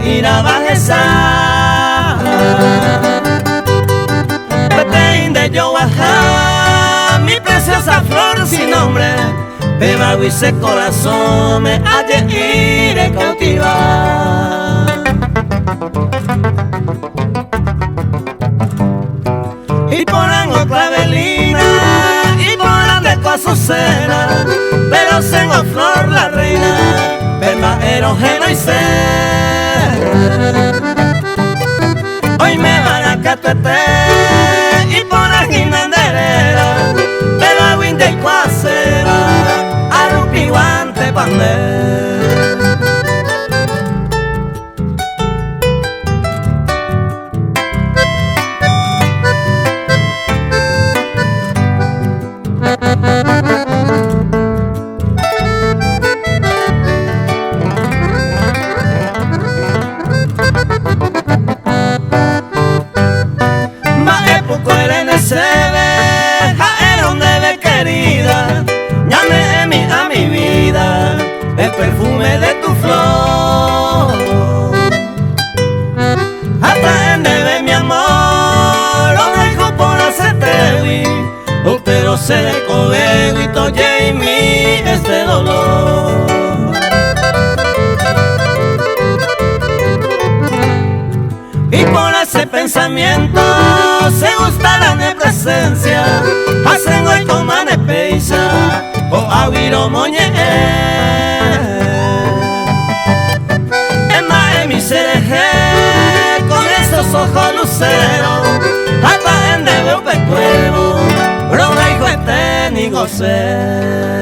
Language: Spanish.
irá bajeza. Vete de yo baja, mi preciosa flor sin nombre. Beba ese corazón me halle iré cautivar. Y ponen otra velina, y ponen de Azucena, pero tengo flor la reina, beba erógeno y ser. Hoy me van a catuete y ponen guinanderera, beba winde y cuacera, arupi guante pandera. El perfume de tu flor, hasta en debe mi amor, lo dejo por hacerte, pero se de codego y toye en mí este dolor. Y por ese pensamiento se gustarán de presencia, hacen hoy con de peisa o aguiro moñe. Con esos ojos luceros, hasta en debe un pecuero, broma hijo este ni gocé.